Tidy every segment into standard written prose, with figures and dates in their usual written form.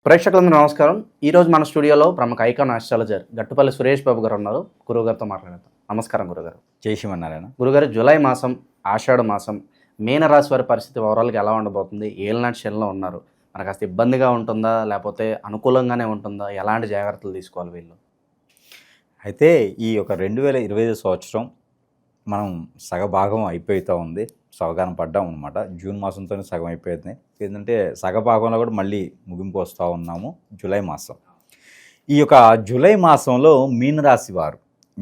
ప్రేక్షకులందరూ నమస్కారం. ఈరోజు మన స్టూడియోలో ప్రముఖ ఐకాన్ ఆస్ట్రాలజర్ గట్టుపల్లి సురేష్ బాబు గారు ఉన్నారు. గురువుగారితో మాట్లాడదాం. నమస్కారం గురుగారు. జై శ్రీమన్నారాయణ. గురుగారు, జూలై మాసం, ఆషాఢ మాసం, మీనరాశి వారి పరిస్థితి ఓవరాల్గా ఎలా ఉండబోతుంది? ఏళ్ళనాటి శనిలో ఉన్నారు, మనకు కాస్త ఇబ్బందిగా ఉంటుందా లేకపోతే అనుకూలంగానే ఉంటుందా? ఎలాంటి జాగ్రత్తలు తీసుకోవాలి వీళ్ళు? అయితే ఈ యొక్క 2025 సంవత్సరం మనం సగభాగం అయిపోతూ ఉంది. సగభాగం పడ్డాం అనమాట. జూన్ మాసంతోనే సగం అయిపోయింది. ఏంటంటే సగభాగంలో కూడా మళ్ళీ ముగింపు వస్తూ ఉన్నాము. జూలై మాసం, ఈ యొక్క జూలై మాసంలో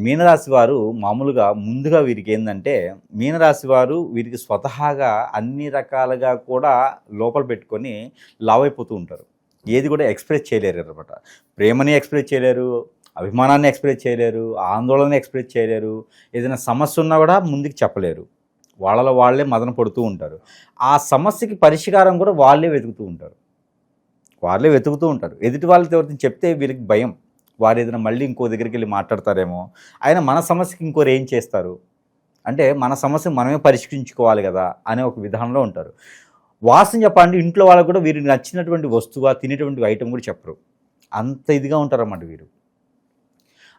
మీనరాశి వారు మామూలుగా ముందుగా వీరికి ఏంటంటే, మీనరాశి వారు వీరికి స్వతహాగా అన్ని రకాలుగా కూడా లోపల పెట్టుకొని లావైపోతూ ఉంటారు. ఏది కూడా ఎక్స్ప్రెస్ చేయలేరు అనమాట. ప్రేమని ఎక్స్ప్రెస్ చేయలేరు, అభిమానాన్ని ఎక్స్ప్రెస్ చేయలేరు, ఆందోళన ఎక్స్ప్రెస్ చేయలేరు. ఏదైనా సమస్య ఉన్నా కూడా ముందుకు చెప్పలేరు. వాళ్ళలో వాళ్ళే మదన పడుతూ ఉంటారు. ఆ సమస్యకి పరిష్కారం కూడా వాళ్ళే వెతుకుతూ ఉంటారు. ఎదుటి వాళ్ళతో ఎవరితో చెప్తే వీరికి భయం. వారు ఏదైనా మళ్ళీ ఇంకో దగ్గరికి వెళ్ళి మాట్లాడతారేమో, ఆయన మన సమస్యకి ఇంకోరు ఏం చేస్తారు అంటే, మన సమస్య మనమే పరిష్కరించుకోవాలి కదా అనే ఒక విధానంలో ఉంటారు. వాస్తవం చెప్పాలంటే ఇంట్లో వాళ్ళకు కూడా వీరికి నచ్చినటువంటి వస్తువు, తినేటువంటి ఐటమ్ కూడా చెప్పరు. అంత ఇదిగా ఉంటారన్నమాట వీరు.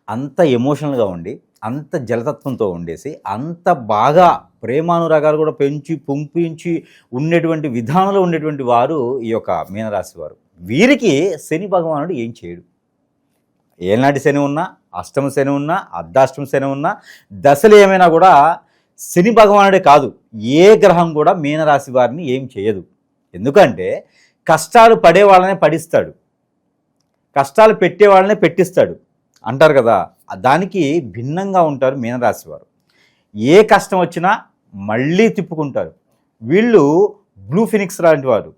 అంత ఎమోషనల్గా ఉండి, అంత జలతత్వంతో ఉండేసి, అంత బాగా ప్రేమానురాగాలు కూడా పెంచి పొంపించి ఉండేటువంటి విధానంలో ఉండేటువంటి వారు ఈ యొక్క మీనరాశి వారు. వీరికి శని భగవానుడు ఏం చేయడు. ఏనాటి శని ఉన్నా, అష్టమ శని ఉన్నా, అర్ధాష్టమ శని ఉన్నా, దశలు ఏమైనా కూడా శని భగవానుడే కాదు, ఏ గ్రహం కూడా మీనరాశి వారిని ఏం చేయదు. ఎందుకంటే కష్టాలు పడే వాళ్ళనే పడిస్తాడు, కష్టాలు పెట్టే వాళ్ళనే పెట్టిస్తాడు అంటారు కదా. దానికి భిన్నంగా ఉంటారు మీనరాశి వారు. ఏ కష్టం వచ్చినా మళ్ళీ తిప్పుకుంటారు. వీళ్ళు బ్లూ ఫినిక్స్ లాంటి వారు.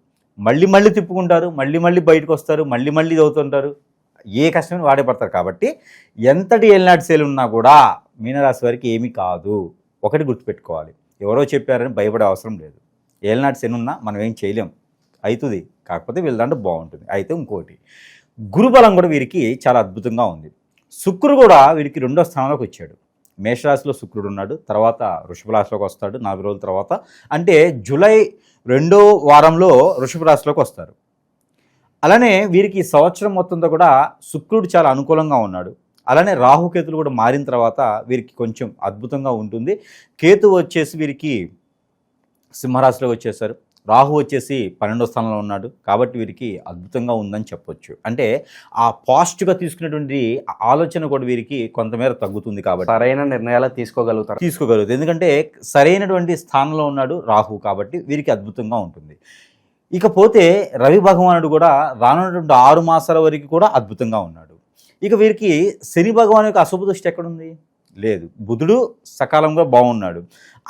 మళ్ళీ తిప్పుకుంటారు, మళ్ళీ బయటకు వస్తారు, మళ్ళీ చదువుతుంటారు. ఏ కష్టమైన వాడే పడతారు. కాబట్టి ఎంతటి ఏలినాటి శైలి ఉన్నా కూడా మీనరాశి వారికి ఏమీ కాదు. ఒకటి గుర్తుపెట్టుకోవాలి, ఎవరో చెప్పారని భయపడే అవసరం లేదు. ఏలినాటి శని ఉన్నా మనం ఏం చేయలేం, అవుతుంది. కాకపోతే వీళ్ళదంటే బాగుంటుంది. అయితే ఇంకోటి, గురుబలం కూడా వీరికి చాలా అద్భుతంగా ఉంది. శుక్రుడు కూడా వీరికి 2వ స్థానంలోకి వచ్చాడు. మేషరాశిలో శుక్రుడు ఉన్నాడు, తర్వాత వృషభ రాశిలోకి వస్తాడు 4 రోజుల తర్వాత. అంటే జూలై 2వ వారంలో వృషభ రాశిలోకి వస్తారు. అలానే వీరికి ఈ సంవత్సరం మొత్తంతో కూడా శుక్రుడు చాలా అనుకూలంగా ఉన్నాడు. అలానే రాహుకేతులు కూడా మారిన తర్వాత వీరికి కొంచెం అద్భుతంగా ఉంటుంది. కేతువు వచ్చేసి వీరికి సింహరాశిలోకి వచ్చేసారు. రాహు వచ్చేసి 12వ స్థానంలో ఉన్నాడు. కాబట్టి వీరికి అద్భుతంగా ఉందని చెప్పొచ్చు. అంటే ఆ పాజిటివ్గా తీసుకునేటువంటి ఆలోచన కూడా వీరికి కొంతమేర తగ్గుతుంది. కాబట్టి సరైన నిర్ణయాలు తీసుకోగలుగుతారు. ఎందుకంటే సరైనటువంటి స్థానంలో ఉన్నాడు రాహు. కాబట్టి వీరికి అద్భుతంగా ఉంటుంది. ఇకపోతే రవి భగవానుడు కూడా రానున్నటువంటి 6 మాసాల వరకు కూడా అద్భుతంగా ఉన్నాడు. ఇక వీరికి శని భగవాను యొక్క అశుభ దృష్టి ఎక్కడుంది? లేదు. బుధుడు సకాలంగా బాగున్నాడు,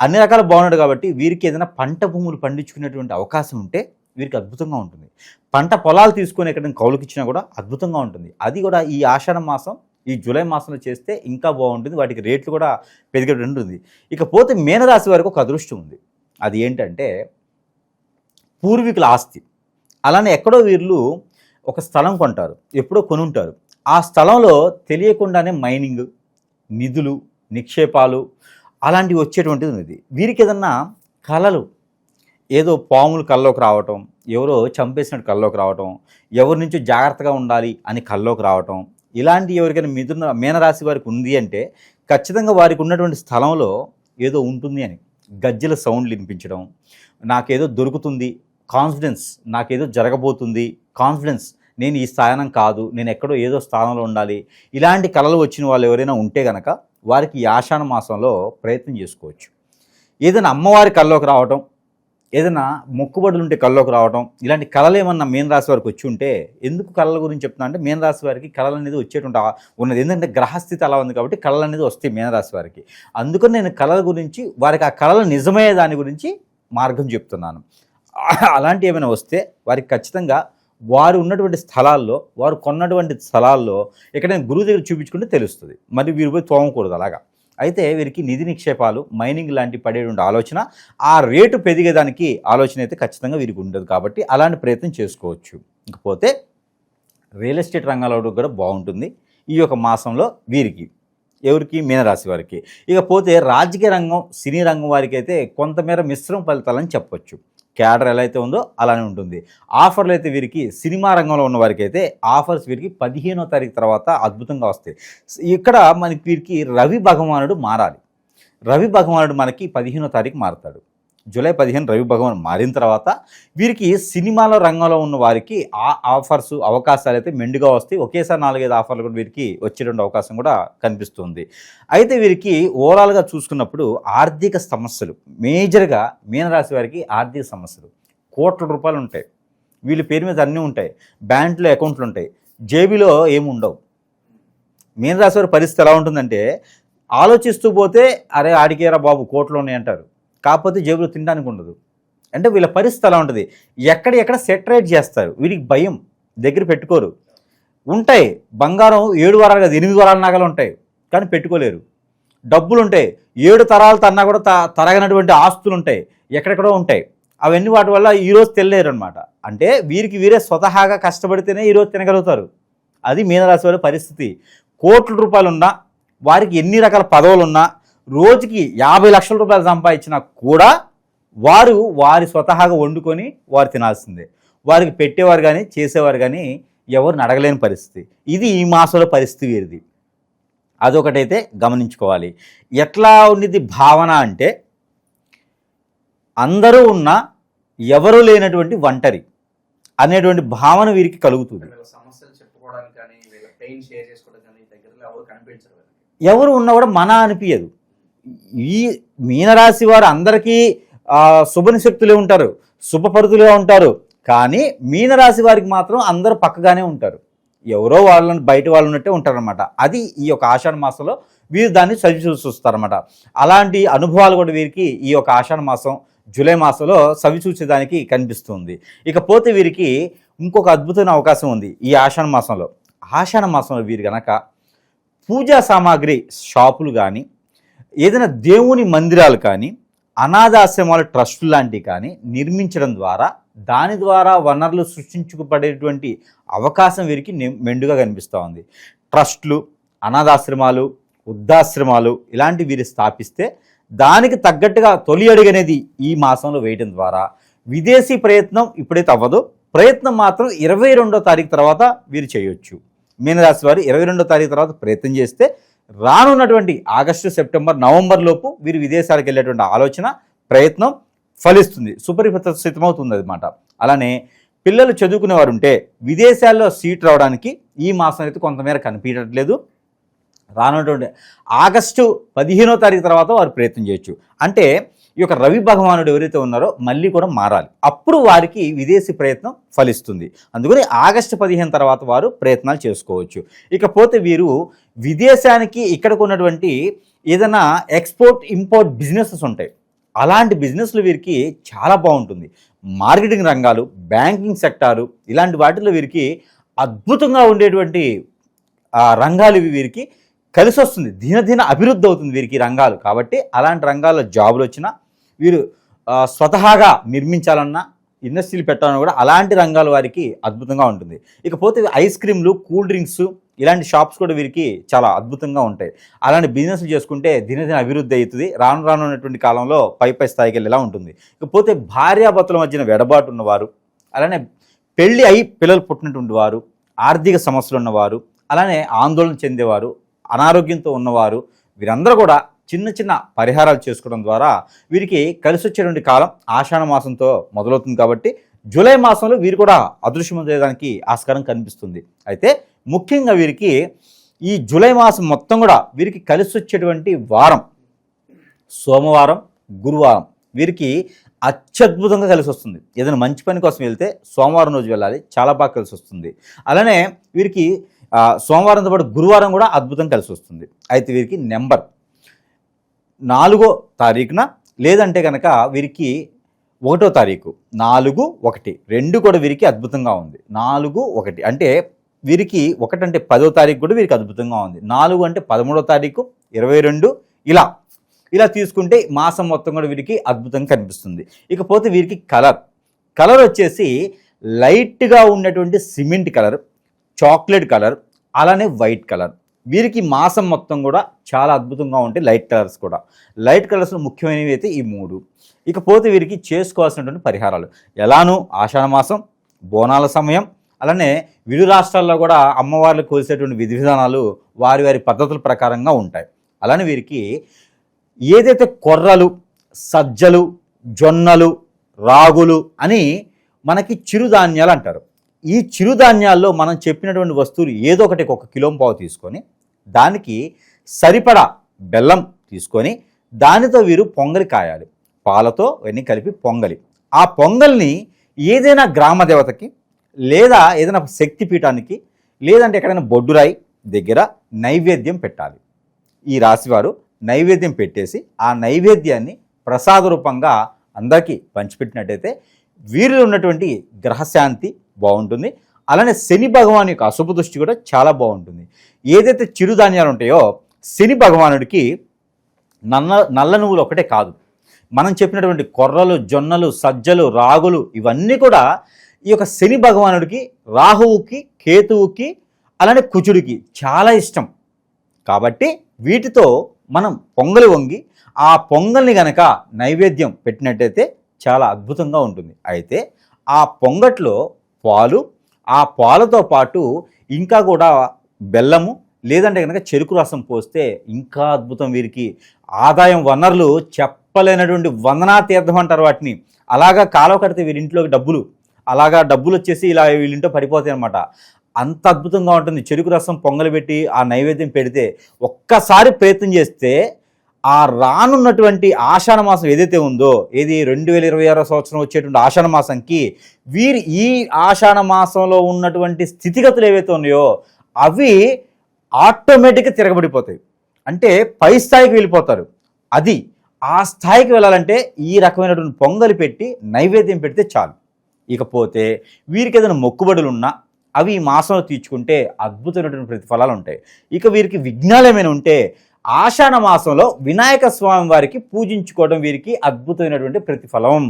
అన్ని రకాల బాగున్నాడు. కాబట్టి వీరికి ఏదైనా పంట భూములు పండించుకునేటువంటి అవకాశం ఉంటే వీరికి అద్భుతంగా ఉంటుంది. పంట పొలాలు తీసుకొని ఎక్కడైనా కౌలుకి ఇచ్చినా కూడా అద్భుతంగా ఉంటుంది. అది కూడా ఈ ఆషాఢ మాసం, ఈ జూలై మాసంలో చేస్తే ఇంకా బాగుంటుంది. వాటికి రేట్లు కూడా పెరిగేటట్టు ఉంటుంది. ఇకపోతే మీనరాశి వారికి ఒక అదృష్టం ఉంది. అది ఏంటంటే పూర్వీకుల ఆస్తి. అలానే ఎక్కడో వీళ్ళు ఒక స్థలం కొంటారు, ఎప్పుడో కొనుంటారు. ఆ స్థలంలో తెలియకుండానే మైనింగ్, నిధులు, నిక్షేపాలు అలాంటివి వచ్చేటువంటిది ఉంది. వీరికి ఏదన్నా కళలు, ఏదో పాములు కల్లోకి రావటం, ఎవరో చంపేసినట్టు కల్లోకి రావటం, ఎవరి నుంచో జాగ్రత్తగా ఉండాలి అని కల్లోకి రావటం, ఇలాంటి ఎవరికైనా మీనరాశి వారికి ఉంది అంటే ఖచ్చితంగా వారికి ఉన్నటువంటి స్థలంలో ఏదో ఉంటుంది అని గజ్జల సౌండ్లు వినిపించడం, నాకేదో దొరుకుతుంది, కాన్ఫిడెన్స్, నాకేదో జరగబోతుంది, కాన్ఫిడెన్స్, నేను ఈ స్థానం కాదు, నేను ఎక్కడో ఏదో స్థానంలో ఉండాలి, ఇలాంటి కళలు వచ్చిన వాళ్ళు ఎవరైనా ఉంటే కనుక వారికి ఈ ఆషాఢ మాసంలో ప్రయత్నం చేసుకోవచ్చు. ఏదైనా అమ్మవారి కల్లోకి రావటం, ఏదైనా మొక్కుబడులు ఉంటే కల్లోకి రావటం, ఇలాంటి కళలు ఏమన్నా మీనరాశి వారికి వచ్చి ఉంటే, ఎందుకు కళల గురించి చెప్తున్నా అంటే మీనరాశి వారికి కళలు అనేది వచ్చేటువంటి ఉన్నది. ఎందుకంటే గ్రహస్థితి అలా ఉంది కాబట్టి కళలు అనేది వస్తాయి మీనరాశి వారికి. అందుకని నేను కళల గురించి, వారికి ఆ కళలు నిజమయ్యే దాని గురించి మార్గం చెప్తున్నాను. అలాంటి ఏమైనా వస్తే వారికి ఖచ్చితంగా వారు ఉన్నటువంటి స్థలాల్లో, వారు కొన్నటువంటి స్థలాల్లో ఎక్కడైనా గురువు దగ్గర చూపించుకుంటే తెలుస్తుంది. మరి వీరు పోయి తోమకూడదు అలాగా. అయితే వీరికి నిధి నిక్షేపాలు, మైనింగ్ లాంటి పడేటువంటి ఆలోచన, ఆ రేటు పెరిగేదానికి ఆలోచన అయితే ఖచ్చితంగా వీరికి ఉండదు. కాబట్టి అలాంటి ప్రయత్నం చేసుకోవచ్చు. ఇకపోతే రియల్ ఎస్టేట్ రంగంలో కూడా బాగుంటుంది ఈ యొక్క మాసంలో వీరికి. ఎవరికి? మీనరాశి వారికి. ఇకపోతే రాజకీయ రంగం, సినీ రంగం వారికి అయితే కొంతమేర మిశ్రమ ఫలితాలని చెప్పొచ్చు. క్యాడర్ ఎలా అయితే ఉందో అలానే ఉంటుంది. ఆఫర్లు అయితే వీరికి సినిమా రంగంలో ఉన్న వారికి అయితే ఆఫర్స్ వీరికి 15వ తారీఖు తర్వాత అద్భుతంగా వస్తాయి. ఇక్కడ మనకి వీరికి రవి భగవానుడు మారాలి. రవి భగవానుడు మనకి 15వ తారీఖు మారుతాడు. జూలై 15 రవి భగవాన్ మారిన తర్వాత వీరికి సినిమాల రంగంలో ఉన్న వారికి ఆ ఆఫర్స్ అవకాశాలు అయితే మెండుగా వస్తాయి. ఒకేసారి 4-5 ఆఫర్లు కూడా వీరికి వచ్చేటువంటి అవకాశం కూడా కనిపిస్తుంది. అయితే వీరికి ఓవరాల్గా చూసుకున్నప్పుడు ఆర్థిక సమస్యలు మేజర్గా మీనరాశి వారికి ఆర్థిక సమస్యలు కోట్ల రూపాయలు ఉంటాయి. వీళ్ళ పేరు మీద అన్నీ ఉంటాయి. బ్యాంకులో అకౌంట్లు ఉంటాయి, జేబీలో ఏమి ఉండవు. మీనరాశి వారి పరిస్థితి ఎలా ఉంటుందంటే ఆలోచిస్తూ పోతే అరే ఆడికేరా బాబు కోట్లు ఉన్నాయి అంటారు, కాకపోతే జేబులో తినడానికి ఉండదు. అంటే వీళ్ళ పరిస్థితి అలా ఉంటుంది. ఎక్కడ సెటరేట్ చేస్తారు. వీరికి భయం, దగ్గర పెట్టుకోరు. ఉంటాయి బంగారం 7 వారాలు కాదు 8 వారాల నగలు ఉంటాయి, కానీ పెట్టుకోలేరు. డబ్బులు ఉంటాయి 7 తరాలు తన్నా కూడా తరగనటువంటి ఆస్తులు ఉంటాయి, ఎక్కడెక్కడో ఉంటాయి. అవన్నీ వాటి వల్ల ఈరోజు తెలియలేరు అనమాట. అంటే వీరికి వీరే స్వతహాగా కష్టపడితేనే ఈరోజు తినగలుగుతారు. అది మీనరాశి వారి పరిస్థితి. కోట్ల రూపాయలు ఉన్నా, వారికి ఎన్ని రకాల పదవులు ఉన్నా, రోజుకి 50 లక్షల రూపాయలు సంపాదించినా కూడా వారి స్వతహాగా వండుకొని వారు తినాల్సిందే. వారికి పెట్టేవారు కానీ చేసేవారు కానీ ఎవరిని అడగలేని పరిస్థితి. ఇది ఈ మాసంలో పరిస్థితి వీరిది. అదొకటైతే గమనించుకోవాలి. ఎట్లా ఉండిద్ది భావన అంటే అందరూ ఉన్నా ఎవరు లేనటువంటి ఒంటరి అనేటువంటి భావన వీరికి కలుగుతుంది. ఎవరు ఉన్నా కూడా మన అనిపించదు. ఈ మీనరాశి వారు అందరికీ శుభనిశక్తులే ఉంటారు, శుభపరుతులుగా ఉంటారు. కానీ మీనరాశి వారికి మాత్రం అందరూ పక్కగానే ఉంటారు. ఎవరో వాళ్ళని బయట వాళ్ళు ఉన్నట్టే ఉంటారనమాట. అది ఈ యొక్క ఆషాఢ మాసంలో వీరు దాన్ని సవిచూస్తారనమాట. అలాంటి అనుభవాలు కూడా వీరికి ఈ యొక్క ఆషాఢ మాసం జూలై మాసంలో సవిచూసేదానికి కనిపిస్తుంది. ఇకపోతే వీరికి ఇంకొక అద్భుతమైన అవకాశం ఉంది ఈ ఆషాఢ మాసంలో. ఆషాఢ మాసంలో వీరు కనుక పూజా సామాగ్రి షాపులు కానీ, ఏదైనా దేవుని మందిరాలు కానీ, అనాథాశ్రమాల ట్రస్టులు లాంటివి కానీ నిర్మించడం ద్వారా దాని ద్వారా వనరులు సృష్టించుకుపడేటువంటి అవకాశం వీరికి మెండుగా కనిపిస్తూ ఉంది. ట్రస్టులు, అనాథాశ్రమాలు, వృద్ధాశ్రమాలు ఇలాంటివి వీరు స్థాపిస్తే దానికి తగ్గట్టుగా తొలి అడుగు అనేది ఈ మాసంలో వేయడం ద్వారా విదేశీ ప్రయత్నం ఇప్పుడైతే అవ్వదు, ప్రయత్నం మాత్రం 22వ తారీఖు తర్వాత వీరు చేయొచ్చు. మీనరాశి వారు 22వ తారీఖు తర్వాత ప్రయత్నం చేస్తే రానున్నటువంటి ఆగస్టు, సెప్టెంబర్, నవంబర్ లోపు వీరు విదేశాలకు వెళ్ళేటువంటి ఆలోచన ప్రయత్నం ఫలిస్తుంది, సుపరిచితమవుతుంది అన్నమాట. అలానే పిల్లలు చదువుకునేవారు ఉంటే విదేశాల్లో సీట్ రావడానికి ఈ మాసం అయితే కొంతమేర కనిపించట్లేదు. రానున్నటువంటి ఆగస్టు 15వ తారీఖు తర్వాత వారు ప్రయత్నం చేయొచ్చు. అంటే ఈ యొక్క రవి భగవానుడు ఎవరైతే ఉన్నారో మళ్ళీ కూడా మారాలి, అప్పుడు వారికి విదేశీ ప్రయత్నం ఫలిస్తుంది. అందుకని ఆగస్టు 15 తర్వాత వారు ప్రయత్నాలు చేసుకోవచ్చు. ఇకపోతే వీరు విదేశానికి ఇక్కడికి ఉన్నటువంటి ఏదైనా ఎక్స్పోర్ట్ ఇంపోర్ట్ బిజినెసెస్ ఉంటాయి, అలాంటి బిజినెస్లు వీరికి చాలా బాగుంటుంది. మార్కెటింగ్ రంగాలు, బ్యాంకింగ్ సెక్టారు ఇలాంటి వాటిల్లో వీరికి అద్భుతంగా ఉండేటువంటి రంగాలు ఇవి వీరికి కలిసి వస్తుంది. దినదిన అభివృద్ధి అవుతుంది వీరికి రంగాలు. కాబట్టి అలాంటి రంగాల్లో జాబులు వచ్చినా వీరు స్వతహాగా నిర్మించాలన్నా, ఇండస్ట్రీలు పెట్టాలన్నా కూడా అలాంటి రంగాల వారికి అద్భుతంగా ఉంటుంది. ఇకపోతే ఐస్ క్రీమ్లు, కూల్ డ్రింక్స్ ఇలాంటి షాప్స్ కూడా వీరికి చాలా అద్భుతంగా ఉంటాయి. అలాంటి బిజినెస్లు చేసుకుంటే దినదిన అభివృద్ధి అవుతుంది. రానున్నటువంటి కాలంలో పై స్థాయికి వెళ్ళేలా ఉంటుంది. ఇకపోతే భార్యాభర్తల మధ్యన వెడబాటు ఉన్నవారు, అలానే పెళ్ళి అయి పిల్లలు పుట్టినటువంటి వారు, ఆర్థిక సమస్యలు ఉన్నవారు, అలానే ఆందోళన చెందేవారు, అనారోగ్యంతో ఉన్నవారు వీరందరూ కూడా చిన్న చిన్న పరిహారాలు చేసుకోవడం ద్వారా వీరికి కలిసి వచ్చేటువంటి కాలం ఆషాఢ మాసంతో మొదలవుతుంది. కాబట్టి జూలై మాసంలో వీరు కూడా అదృశ్యం చేయడానికి ఆస్కారం కనిపిస్తుంది. అయితే ముఖ్యంగా వీరికి ఈ జూలై మాసం మొత్తం కూడా వీరికి కలిసి వచ్చేటువంటి వారం సోమవారం, గురువారం వీరికి అత్యద్భుతంగా కలిసి వస్తుంది. ఏదైనా మంచి పని కోసం వెళ్తే సోమవారం రోజు వెళ్ళాలి, చాలా బాగా కలిసి వస్తుంది. అలానే వీరికి సోమవారంతో పాటు గురువారం కూడా అద్భుతం కలిసి వస్తుంది. అయితే వీరికి నెంబర్ 4వ తారీఖున, లేదంటే కనుక వీరికి 1వ తారీఖు 4, 1 2 కూడా వీరికి అద్భుతంగా ఉంది. 4, 1 అంటే వీరికి 1 అంటే 10వ తారీఖు కూడా వీరికి అద్భుతంగా ఉంది. 4 అంటే 13వ తారీఖు, 22 ఇలా తీసుకుంటే మాసం మొత్తం కూడా వీరికి అద్భుతంగా కనిపిస్తుంది. ఇకపోతే వీరికి కలర్ వచ్చేసి లైట్గా ఉన్నటువంటి సిమెంట్ కలర్, చాక్లెట్ కలర్, అలానే వైట్ కలర్ వీరికి మాసం మొత్తం కూడా చాలా అద్భుతంగా ఉంటాయి. లైట్ కలర్స్ కూడా, లైట్ కలర్స్లో ముఖ్యమైనవి అయితే ఈ 3. ఇకపోతే వీరికి చేసుకోవాల్సినటువంటి పరిహారాలు ఎలానూ ఆషాఢ మాసం, బోనాల సమయం, అలానే వివిధ రాష్ట్రాల్లో కూడా అమ్మవార్లు కొలిసేటువంటి విధి విధానాలు వారి వారి పద్ధతుల ప్రకారంగా ఉంటాయి. అలానే వీరికి ఏదైతే కొర్రలు, సజ్జలు, జొన్నలు, రాగులు అని మనకి చిరుధాన్యాలు అంటారు. ఈ చిరుధాన్యాల్లో మనం చెప్పినటువంటి వస్తువులు ఏదో ఒకటి 1 కిలోంపావు తీసుకొని దానికి సరిపడా బెల్లం తీసుకొని దానితో వీరు పొంగలి కాయాలి. పాలతో ఇవన్నీ కలిపి పొంగలి. ఆ పొంగల్ని ఏదైనా గ్రామ దేవతకి లేదా ఏదైనా శక్తిపీఠానికి లేదంటే ఎక్కడైనా బొడ్డురాయి దగ్గర నైవేద్యం పెట్టాలి. ఈ రాశివారు నైవేద్యం పెట్టేసి ఆ నైవేద్యాన్ని ప్రసాద రూపంగా అందరికీ పంచిపెట్టినట్టయితే వీరిలో ఉన్నటువంటి గ్రహశాంతి బాగుంటుంది. అలానే శని భగవాన్ యొక్క అశుభ దృష్టి కూడా చాలా బాగుంటుంది. ఏదైతే చిరుధాన్యాలు ఉంటాయో శని భగవానుడికి నల్ల నువ్వులు ఒకటే కాదు, మనం చెప్పినటువంటి కొర్రలు, జొన్నలు, సజ్జలు, రాగులు ఇవన్నీ కూడా ఈ యొక్క శని భగవానుడికి, రాహువుకి, కేతువుకి, అలానే కుజుడికి చాలా ఇష్టం. కాబట్టి వీటితో మనం పొంగలి వంగి ఆ పొంగల్ని గనక నైవేద్యం పెట్టినట్టయితే చాలా అద్భుతంగా ఉంటుంది. అయితే ఆ పొంగట్లో పాలు, ఆ పాలతో పాటు ఇంకా కూడా బెల్లము లేదంటే కనుక చెరుకు రసం పోస్తే ఇంకా అద్భుతం. వీరికి ఆదాయం వనరులు చెప్పలేనటువంటి వందనా తీర్థం అంటారు వాటిని. అలాగా కాలువ కడితే వీరింట్లోకి డబ్బులు వచ్చేసి ఇలా వీళ్ళింటో పడిపోతాయి అనమాట. అంత అద్భుతంగా ఉంటుంది. చెరుకు రసం పొంగలి పెట్టి ఆ నైవేద్యం పెడితే ఒక్కసారి ప్రయత్నం చేస్తే ఆ రానున్నటువంటి ఆషాఢ మాసం ఏదైతే ఉందో, ఏది 2026 సంవత్సరం వచ్చేటువంటి ఆషాఢ మాసంకి వీరి ఈ ఆషాఢ మాసంలో ఉన్నటువంటి స్థితిగతులు ఏవైతే ఉన్నాయో అవి ఆటోమేటిక్గా తిరగబడిపోతాయి. అంటే పై స్థాయికి వెళ్ళిపోతారు. అది ఆ స్థాయికి వెళ్ళాలంటే ఈ రకమైనటువంటి పొంగలి పెట్టి నైవేద్యం పెడితే చాలు. ఇకపోతే వీరికి ఏదైనా మొక్కుబడులు ఉన్నా అవి ఈ మాసంలో తీర్చుకుంటే అద్భుతమైనటువంటి ప్రతిఫలాలు ఉంటాయి. ఇక వీరికి విఘ్నాలు ఏమైనా ఉంటే ఆషాఢ మాసంలో వినాయక స్వామి వారికి పూజించుకోవడం వీరికి అద్భుతమైనటువంటి ప్రతిఫలం.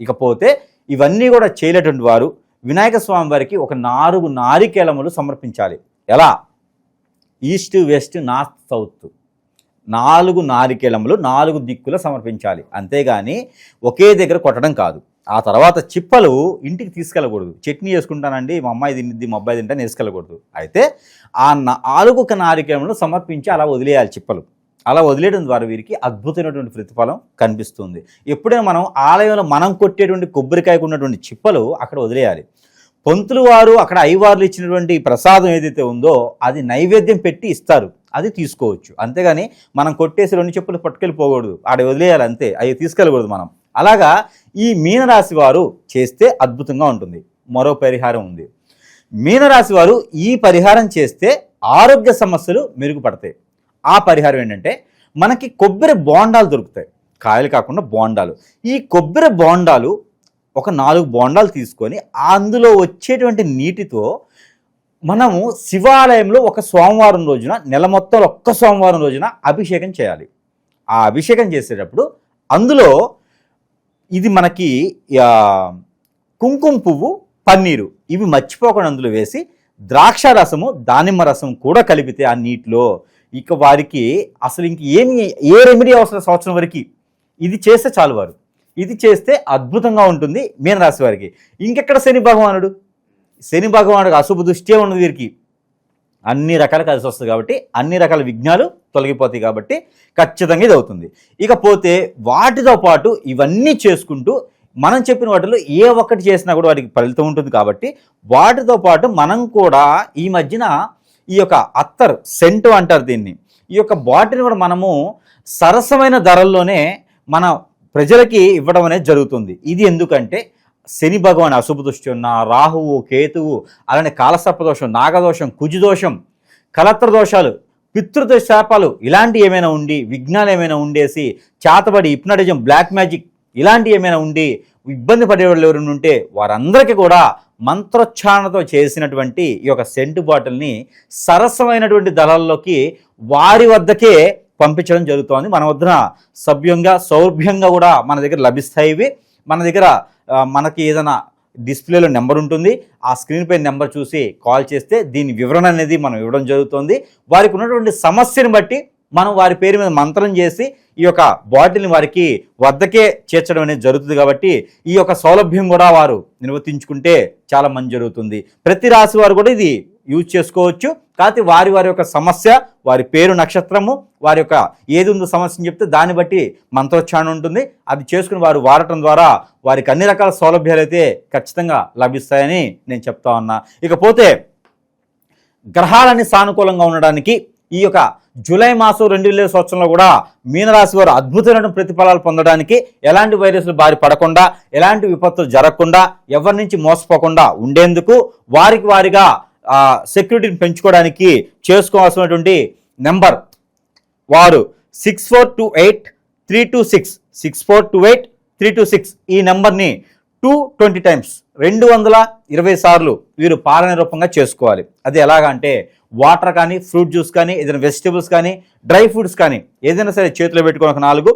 ఇకపోతే ఇవన్నీ కూడా చేయలేటువంటి వారు వినాయక స్వామి వారికి ఒక 4 నారికేళములు సమర్పించాలి. ఎలా? ఈస్ట్, వెస్ట్, నార్త్, సౌత్ 4 నారికేళములు 4 దిక్కులు సమర్పించాలి. అంతేగాని ఒకే దగ్గర కొట్టడం కాదు. ఆ తర్వాత చిప్పలు ఇంటికి తీసుకెళ్ళకూడదు. చట్నీ చేసుకుంటానండి, మా అమ్మాయి తింది, మా అబ్బాయి తింటాను వేసుకెళ్ళకూడదు. అయితే ఆ 4 నారికేళములు సమర్పించి అలా వదిలేయాలి చిప్పలు. అలా వదిలేయడం ద్వారా వీరికి అద్భుతమైనటువంటి ప్రతిఫలం కనిపిస్తుంది. ఎప్పుడైనా మనం ఆలయంలో మనం కొట్టేటువంటి కొబ్బరికాయకు ఉన్నటువంటి చిప్పలు అక్కడ వదిలేయాలి. పంతులు వారు అక్కడ అయ్యవార్లు ఇచ్చినటువంటి ప్రసాదం ఏదైతే ఉందో అది నైవేద్యం పెట్టి ఇస్తారు, అది తీసుకోవచ్చు. అంతేగాని మనం కొట్టేసి 2 చెప్పులు పట్టుకెళ్ళిపోకూడదు, ఆడ వదిలేయాలి అంతే, అవి తీసుకెళ్ళకూడదు మనం. అలాగా ఈ మీనరాశి వారు చేస్తే అద్భుతంగా ఉంటుంది. మరో పరిహారం ఉంది. మీనరాశి వారు ఈ పరిహారం చేస్తే ఆరోగ్య సమస్యలు మెరుగుపడతాయి. ఆ పరిహారం ఏంటంటే మనకి కొబ్బరి బోండాలు దొరుకుతాయి, కాయలు కాకుండా బోండాలు. ఈ కొబ్బరి బోండాలు ఒక 4 బోండాలు తీసుకొని అందులో వచ్చేటువంటి నీటితో మనము శివాలయంలో ఒక సోమవారం రోజున, నెల మొత్తం ఒక్క సోమవారం రోజున అభిషేకం చేయాలి. ఆ అభిషేకం చేసేటప్పుడు అందులో ఇది మనకి కుంకుమ పువ్వు, పన్నీరు ఇవి మర్చిపోకుండా అందులో వేసి ద్రాక్ష రసము, దానిమ్మ రసం కూడా కలిపితే ఆ నీటిలో ఇక వారికి అసలు ఇంక ఏ రెమెడీ అవసరం సంవత్సరం వరకు ఇది చేస్తే చాలు. వారు ఇది చేస్తే అద్భుతంగా ఉంటుంది మీనరాశి వారికి. ఇంకెక్కడ శని భగవానుడికి అశుభ దృష్టే ఉన్నది. వీరికి అన్ని రకాల కలిసి వస్తుంది కాబట్టి అన్ని రకాల విఘ్నాలు తొలగిపోతాయి కాబట్టి ఖచ్చితంగా ఇది అవుతుంది. ఇకపోతే వాటితో పాటు ఇవన్నీ చేసుకుంటూ మనం చెప్పిన వాటిలో ఏ ఒక్కటి చేసినా కూడా వాటికి ఫలితం ఉంటుంది. కాబట్టి వాటితో పాటు మనం కూడా ఈ మధ్యన ఈ యొక్క అత్తర్ సెంటు అంటారు దీన్ని, ఈ యొక్క బాటిల్ని కూడా మనము సరసమైన ధరల్లోనే మన ప్రజలకి ఇవ్వడం అనేది జరుగుతుంది. ఇది ఎందుకంటే శని భగవాన్ అశుభ దృష్టి ఉన్న, రాహువు, కేతువు, అలానే కాలసర్పదోషం, నాగదోషం, కుజుదోషం, కలత్ర దోషాలు, పితృదోష శాపాలు ఇలాంటివి ఏమైనా ఉండి, విఘ్నాలు ఏమైనా ఉండేసి, చేతబడి, హిప్నటిజం, బ్లాక్ మ్యాజిక్ ఇలాంటివి ఏమైనా ఉండి ఇబ్బంది పడేవాళ్ళు ఎవరైనా ఉంటే వారందరికీ కూడా మంత్రోచ్చారణతో చేసినటువంటి ఈ యొక్క సెంటు బాటిల్ని సరసమైనటువంటి దళాల్లోకి వారి వద్దకే పంపించడం జరుగుతోంది. మన వద్ద సభ్యంగా సౌలభ్యంగా కూడా మన దగ్గర లభిస్తాయి. ఇవి మన దగ్గర మనకి ఏదైనా డిస్ప్లేలో నెంబర్ ఉంటుంది, ఆ స్క్రీన్ పై నెంబర్ చూసి కాల్ చేస్తే దీని వివరణ అనేది మనం ఇవ్వడం జరుగుతుంది. వారికి ఉన్నటువంటి సమస్యను బట్టి మనం వారి పేరు మీద మంత్రం చేసి ఈ యొక్క బాటిల్ని వారికి వద్దకే చేర్చడం అనేది జరుగుతుంది. కాబట్టి ఈ యొక్క సౌలభ్యం కూడా వారు నిర్వర్తించుకుంటే చాలా మంచి జరుగుతుంది. ప్రతి రాశి వారు కూడా ఇది యూజ్ చేసుకోవచ్చు. కాకపోతే వారి వారి యొక్క సమస్య, వారి పేరు, నక్షత్రము, వారి యొక్క ఏది ఉందో సమస్యని చెప్తే దాన్ని బట్టి మంత్రోచ్చారణ ఉంటుంది. అది చేసుకుని వారు వాడటం ద్వారా వారికి అన్ని రకాల సౌలభ్యాలు అయితే ఖచ్చితంగా లభిస్తాయని నేను చెప్తా ఉన్నా. ఇకపోతే గ్రహాలన్నీ సానుకూలంగా ఉండడానికి ఈ యొక్క జూలై మాసం 2020 సంవత్సరంలో కూడా మీనరాశి వారు అద్భుతమైన ప్రతిఫలాలు పొందడానికి, ఎలాంటి వైరస్లు బారి పడకుండా, ఎలాంటి విపత్తులు జరగకుండా, ఎవరి నుంచి మోసపోకుండా ఉండేందుకు వారికి వారిగా సెక్యూరిటీని పెంచుకోవడానికి చేసుకోవాల్సినటువంటి నెంబర్ వారు 6428-326 ఈ నెంబర్ని 220 టైమ్స్ 220 సార్లు వీరు పాలన రూపంగా చేసుకోవాలి. అది ఎలాగా అంటే వాటర్ కానీ, ఫ్రూట్ జ్యూస్ కానీ, ఏదైనా వెజిటేబుల్స్ కానీ, డ్రై ఫ్రూట్స్ కానీ ఏదైనా సరే చేతిలో పెట్టుకుని ఒక 4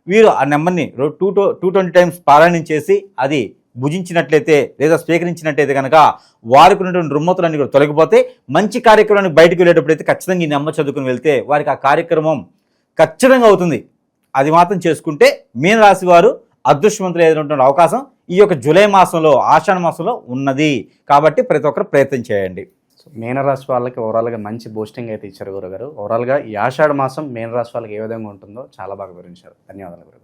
వీరు ఆ నెంబర్ని 220 టైమ్స్ పారాయణం చేసి అది భుజించినట్లయితే లేదా స్వీకరించినట్లయితే కనుక వారికి ఉన్నటువంటి రుమ్మతులన్నీ కూడా తొలగిపోతే మంచి కార్యక్రమానికి బయటకు వెళ్ళేటప్పుడైతే ఖచ్చితంగా ఈ నెంబర్ చదువుకుని వెళ్తే వారికి ఆ కార్యక్రమం ఖచ్చితంగా అవుతుంది. అది మాత్రం చేసుకుంటే మీనరాశి వారు అదృష్టవంతులు ఏదైనటువంటి అవకాశం ఈ యొక్క జూలై మాసంలో, ఆషాఢ మాసంలో ఉన్నది. కాబట్టి ప్రతి ఒక్కరు ప్రయత్నం చేయండి. మీనరాశి వాళ్ళకి ఓవరాల్గా మంచి బూస్టింగ్ అయితే ఇచ్చారు గురుగారు. ఓవరాల్గా ఈ ఆషాఢ మాసం మీనరాశి వాళ్ళకి ఏ విధంగా ఉంటుందో చాలా బాగా వివరించారు. ధన్యవాదాలు గురుగారు.